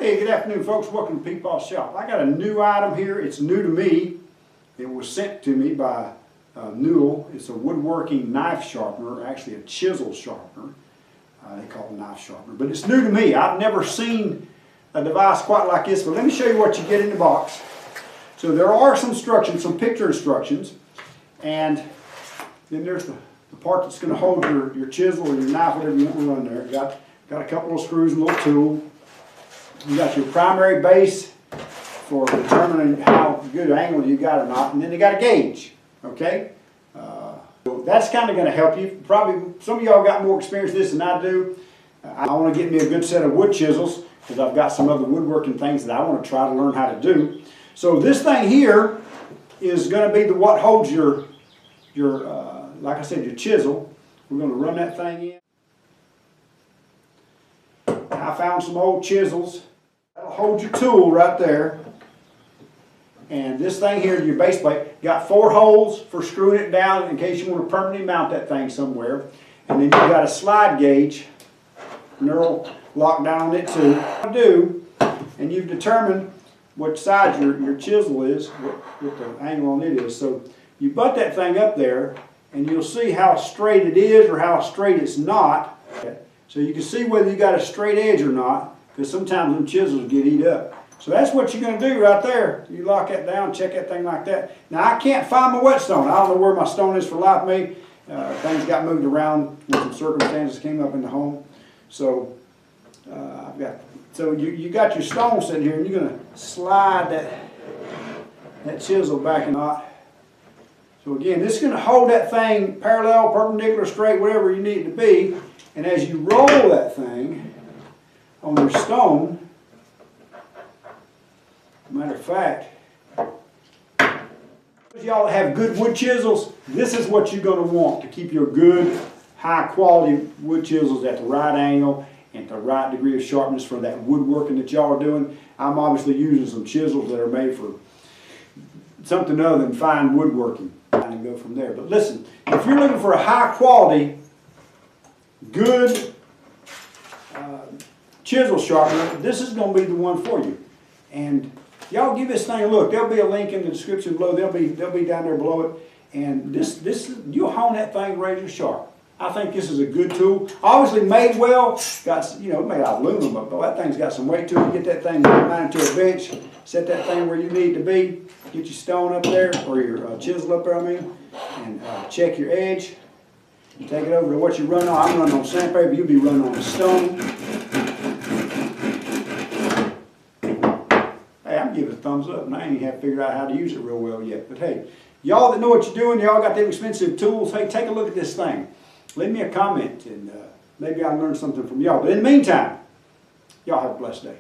Hey, good afternoon folks, welcome to Peepaw's Shop. I got a new item here. It's new to me. It was sent to me by Newell. It's a woodworking knife sharpener, actually a chisel sharpener. They call it a knife sharpener, but it's new to me. I've never seen a device quite like this, but let me show you what you get in the box. So there are some instructions, some picture instructions, and then there's the part that's going to hold your chisel or your knife, whatever you want to run there. Got a couple of screws and a little tool. You got your primary base for determining how good angle you got or not, and then you got a gauge, okay? So that's kind of going to help you. Probably some of y'all got more experience with this than I do. I want to get me a good set of wood chisels because I've got some other woodworking things that I want to try to learn how to do. So this thing here is going to be what holds your like I said, your chisel. We're going to run that thing in. I found some old chisels. That'll hold your tool right there. And this thing here, your base plate, got 4 holes for screwing it down in case you want to permanently mount that thing somewhere. And then you've got a slide gauge, knurl lock down on it too. And you've determined what size your chisel is, what the angle on it is. So you butt that thing up there, and you'll see how straight it is or how straight it's not. So you can see whether you got a straight edge or not, because sometimes them chisels get eat up. So that's what you're going to do right there. You lock that down, check that thing like that. Now I can't find my whetstone. I don't know where my stone is for life of me. Things got moved around when some circumstances came up in the home. So you got your stone sitting here, and you're going to slide that chisel back in the knot. So again, this is going to hold that thing parallel, perpendicular, straight, whatever you need it to be. And as you roll that thing on your stone, matter of fact, y'all that have good wood chisels, this is what you're going to want to keep your good, high quality wood chisels at the right angle and the right degree of sharpness for that woodworking that y'all are doing. I'm obviously using some chisels that are made for something other than fine woodworking. And go from there. But listen, if you're looking for a high quality, good chisel sharpener, this is going to be the one for you. And y'all give this thing a look. There'll be a link in the description below. They'll be down there below it. And you'll hone that thing razor sharp. I think this is a good tool. Obviously made well. Got made out of aluminum, but that thing's got some weight to it. Get that thing mounted to a bench. Set that thing where you need to be. Get your stone up there, or your chisel up there, and check your edge. You take it over to what you run on. I'm running on sandpaper. You'll be running on a stone. Hey, I'm giving a thumbs up, and I ain't have figured out how to use it real well yet. But hey, y'all that know what you're doing, y'all got them expensive tools. Hey, take a look at this thing. Leave me a comment, and maybe I'll learn something from y'all. But in the meantime, y'all have a blessed day.